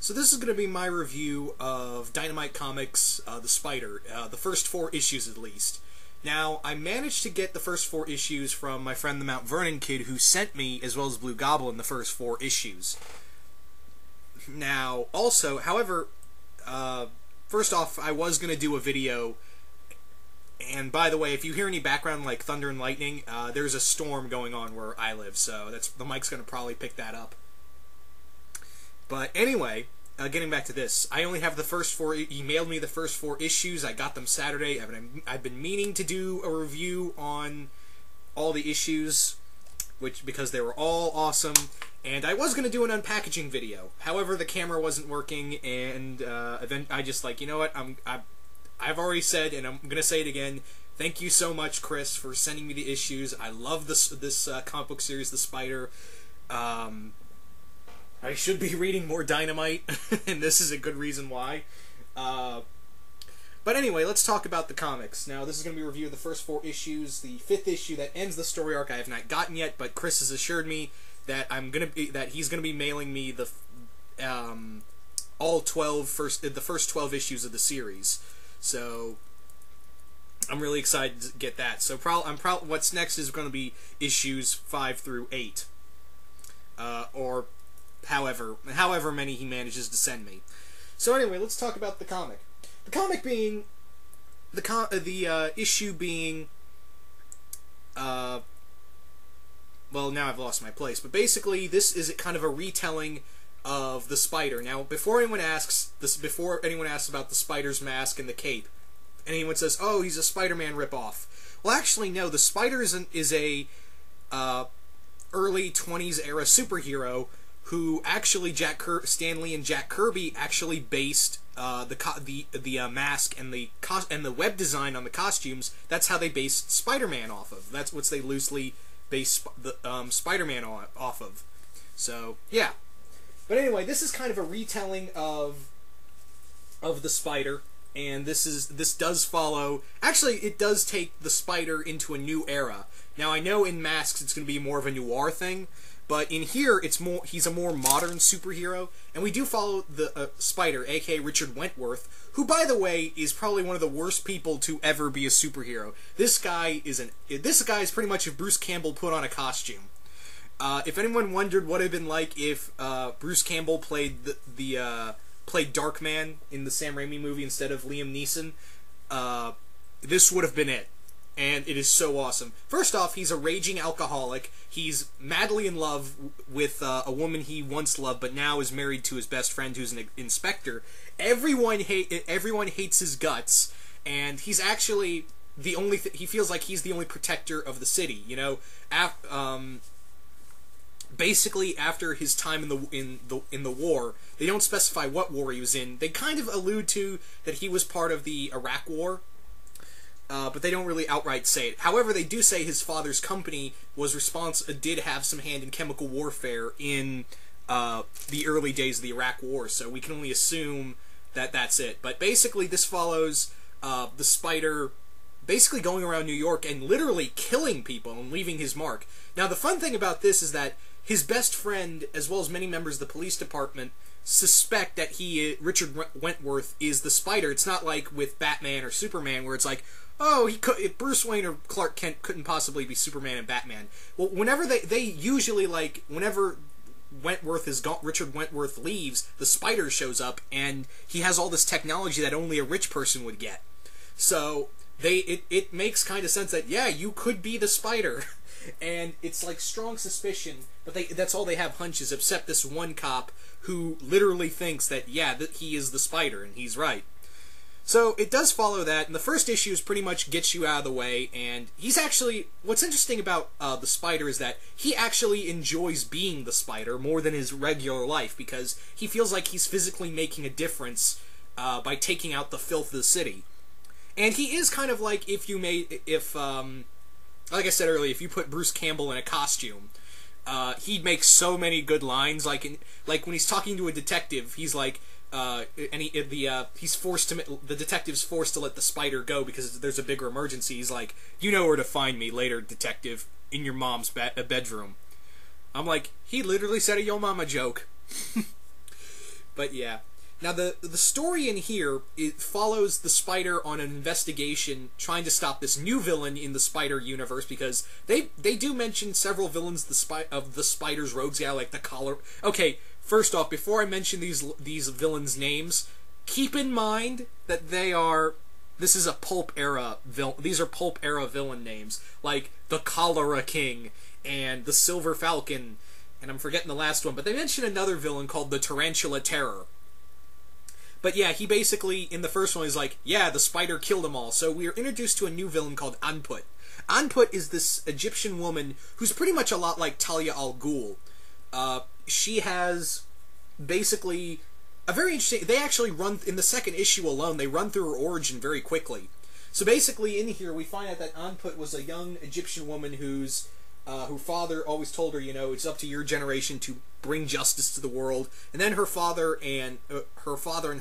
So this is going to be my review of Dynamite Comics, The Spider, the first 4 issues at least. Now, I managed to get the first 4 issues from my friend the Mount Vernon kid, who sent me, as well as Blue Goblin, the first 4 issues. Now, also, however, first off, I was going to do a video, and by the way, if you hear any background like thunder and lightning, there's a storm going on where I live, so the mic's going to probably pick that up. But anyway, getting back to this, I only have the first 4. He mailed me the first 4 issues. I got them Saturday. I've been meaning to do a review on all the issues, because they were all awesome. And I was going to do an unpackaging video. However, the camera wasn't working, and then I just you know what? I've already said, and I'm going to say it again. Thank you so much, Chris, for sending me the issues. I love this comic book series, The Spider. I should be reading more Dynamite, and this is a good reason why. But anyway, let's talk about the comics. Now, this is going to be a review of the first 4 issues. The 5th issue that ends the story arc I have not gotten yet, but Chris has assured me that he's going to be mailing me the first 12 issues of the series. So I'm really excited to get that. So what's next is going to be issues 5 through 8, or however many he manages to send me. So anyway, let's talk about the comic. The comic being the issue being well, now I've lost my place, but basically this is kind of a retelling of the Spider. Now, before anyone asks about the Spider's mask and the cape, and anyone says, "Oh, he's a Spider-Man ripoff," well, actually, no. The Spider is a early 20s era superhero who actually Stanley and Jack Kirby actually based the mask and the web design on the costumes. That's how they based Spider-Man off of. That's what they loosely based the Spider-Man off of. So yeah. But anyway, this is kind of a retelling of the Spider, and this does follow. Actually, it does take the Spider into a new era. Now, I know in Masks it's going to be more of a noir thing, but in here he's a more modern superhero, and we do follow the Spider, aka Richard Wentworth, who, by the way, is probably one of the worst people to ever be a superhero. This guy is pretty much if Bruce Campbell put on a costume. If anyone wondered what it'd been like if Bruce Campbell played played Darkman in the Sam Raimi movie instead of Liam Neeson, this would have been it. And it is so awesome. First off, he's a raging alcoholic. He's madly in love with a woman he once loved, but now is married to his best friend, who's an inspector. Everyone hates his guts, and he's actually the only. He feels like he's the only protector of the city. You know, basically after his time in the war, they don't specify what war he was in. They kind of allude to that he was part of the Iraq War. But they don't really outright say it. However, they do say his father's company did have some hand in chemical warfare in the early days of the Iraq War, so we can only assume that that's it. But basically, this follows the Spider basically going around New York and literally killing people and leaving his mark. Now, the fun thing about this is that his best friend, as well as many members of the police department, suspect that Richard Wentworth is the Spider. It's not like with Batman or Superman, where it's like, oh, Bruce Wayne or Clark Kent couldn't possibly be Superman and Batman. Well, whenever they usually, whenever Richard Wentworth leaves, the Spider shows up, and he has all this technology that only a rich person would get. So it makes kind of sense that, yeah, you could be the Spider. And it's like strong suspicion, but that's all they have hunches, except this one cop who literally thinks that, yeah, that he is the Spider, and he's right. So it does follow that, and the first issue pretty much gets you out of the way, and he's actually, what's interesting about the Spider is that he actually enjoys being the Spider more than his regular life, because he feels like he's physically making a difference by taking out the filth of the city. And he is kind of like like I said earlier, if you put Bruce Campbell in a costume, he'd make so many good lines. Like when he's talking to a detective, he's like, the detective's forced to let the Spider go because there's a bigger emergency. He's like, "You know where to find me later, detective, in your mom's bedroom." I'm like, he literally said a Yo Mama joke. But yeah. Now the story in here, it follows the Spider on an investigation trying to stop this new villain in the Spider universe, because they do mention several villains of the Spider's rogues gallery, like the collar. Okay, first off, before I mention these villains' names, keep in mind that this is a pulp era these are pulp era villain names, like the Cholera King and the Silver Falcon, and I'm forgetting the last one, but they mention another villain called the Tarantula Terror. But yeah, he basically, in the first one, is like, yeah, the Spider killed them all. So we are introduced to a new villain called Anput. Anput is this Egyptian woman who's pretty much a lot like Talia al Ghul. She has basically a very interesting... They actually run, in the second issue alone, they run through her origin very quickly. So basically, in here, we find out that Anput was a young Egyptian woman whose father always told her, you know, it's up to your generation to bring justice to the world. And then her father and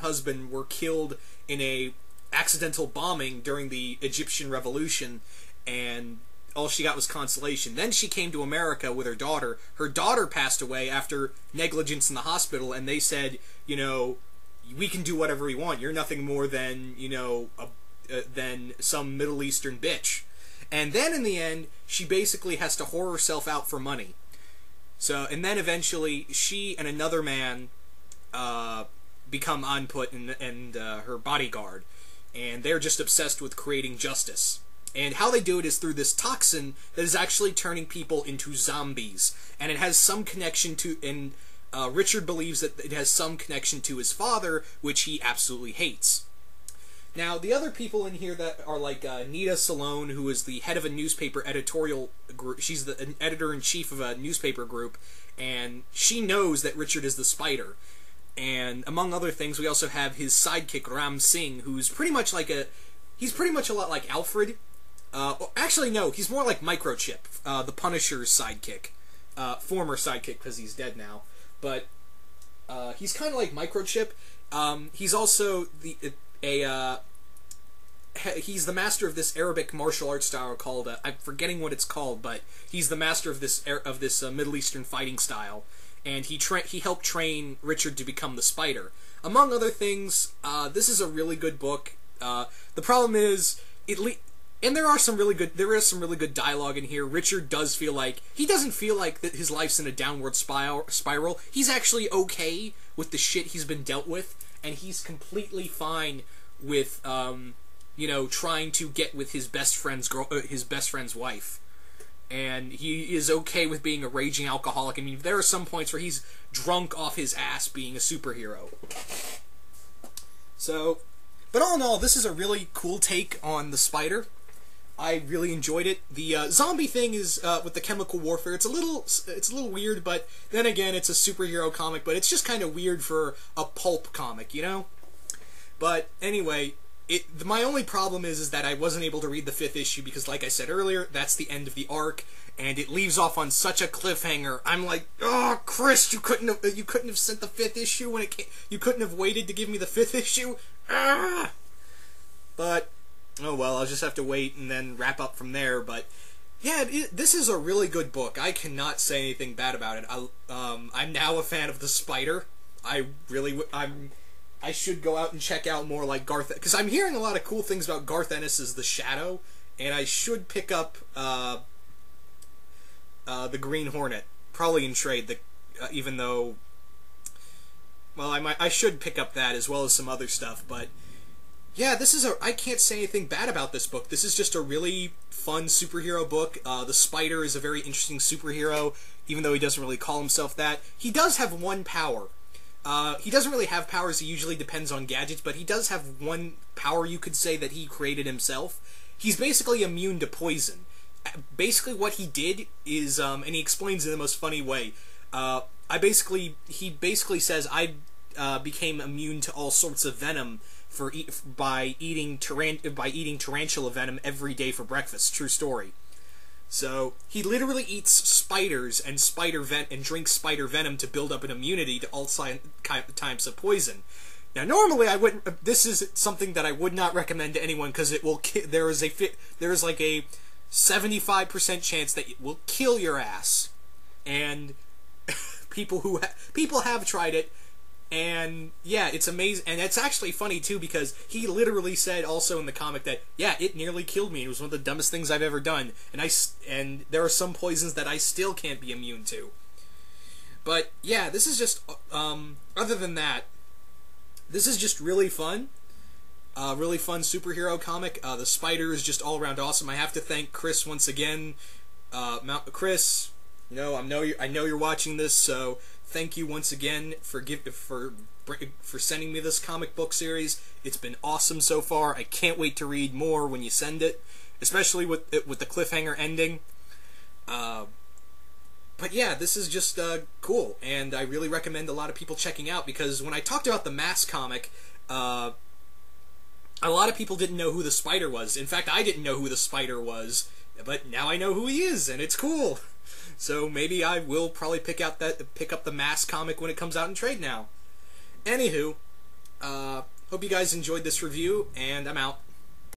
husband were killed in a accidental bombing during the Egyptian Revolution, and all she got was consolation. Then she came to America with her daughter. Her daughter passed away after negligence in the hospital, and they said, you know, we can do whatever we want. You're nothing more than, you know, than some Middle Eastern bitch. And then in the end, she basically has to whore herself out for money. So, and then eventually, she and another man become Anput and her bodyguard, and they're just obsessed with creating justice. And how they do it is through this toxin that is actually turning people into zombies, and it has some connection to. And Richard believes that it has some connection to his father, which he absolutely hates. Now, the other people in here that are like Nita Salone, who is the head of a newspaper editorial group. She's an editor-in-chief of a newspaper group, and she knows that Richard is the Spider. And among other things, we also have his sidekick, Ram Singh, who's pretty much like he's pretty much a lot like Alfred. Actually, no, he's more like Microchip, the Punisher's sidekick. Former sidekick, because he's dead now. But he's kind of like Microchip. He's also he's the master of this Arabic martial arts style called, I'm forgetting what it's called, but he's the master of this Middle Eastern fighting style, and he helped train Richard to become the Spider. Among other things, this is a really good book. The problem is, and there is some really good dialogue in here. Richard does feel like, he doesn't feel like that his life's in a downward spiral. He's actually okay with the shit he's been dealt with, and he's completely fine with, you know, trying to get with his best friend's wife. And he is okay with being a raging alcoholic. I mean, there are some points where he's drunk off his ass being a superhero. So, but all in all, this is a really cool take on the Spider. I really enjoyed it. The zombie thing is with the chemical warfare. It's a little weird, but then again, it's a superhero comic. But it's just kind of weird for a pulp comic, you know. But anyway, my only problem is that I wasn't able to read the 5th issue because, like I said earlier, that's the end of the arc, and it leaves off on such a cliffhanger. I'm like, oh, Chris, you couldn't have sent the 5th issue when it came. You couldn't have waited to give me the 5th issue. Ah! But oh well, I'll just have to wait and then wrap up from there. But yeah, this is a really good book. I cannot say anything bad about it. I'm now a fan of the Spider. I should go out and check out more like Garth, because I'm hearing a lot of cool things about Garth Ennis's The Shadow, and I should pick up the Green Hornet, probably in trade. Even though, well, I should pick up that as well as some other stuff. But yeah, I can't say anything bad about this book. This is just a really fun superhero book. The Spider is a very interesting superhero, even though he doesn't really call himself that. He does have one power. He doesn't really have powers. He usually depends on gadgets, but he does have one power, you could say, that he created himself. He's basically immune to poison. Basically what he did is, and he explains it in the most funny way, he basically says, I became immune to all sorts of venom by eating tarantula venom every day for breakfast. True story. So he literally eats spiders and drinks spider venom to build up an immunity to all types of poison. Now, normally I wouldn't. This is something that I would not recommend to anyone because it will. There is like a 75% chance that it will kill your ass, and people have tried it. And yeah, it's amazing, and it's actually funny too because he literally said also in the comic that yeah, it nearly killed me. It was one of the dumbest things I've ever done, and there are some poisons that I still can't be immune to. But yeah, this is just other than that, this is just really fun. Really fun superhero comic. The Spider is just all around awesome. I have to thank Chris once again. Chris, I know you're watching this, so thank you once again for sending me this comic book series. It's been awesome so far. I can't wait to read more when you send it, especially with the cliffhanger ending. But yeah, this is just cool, and I really recommend a lot of people checking out, because when I talked about the Mask comic, a lot of people didn't know who the Spider was. In fact, I didn't know who the Spider was, but now I know who he is, and it's cool. So maybe I will probably pick up the Mask comic when it comes out in trade now. Anywho, hope you guys enjoyed this review, and I'm out.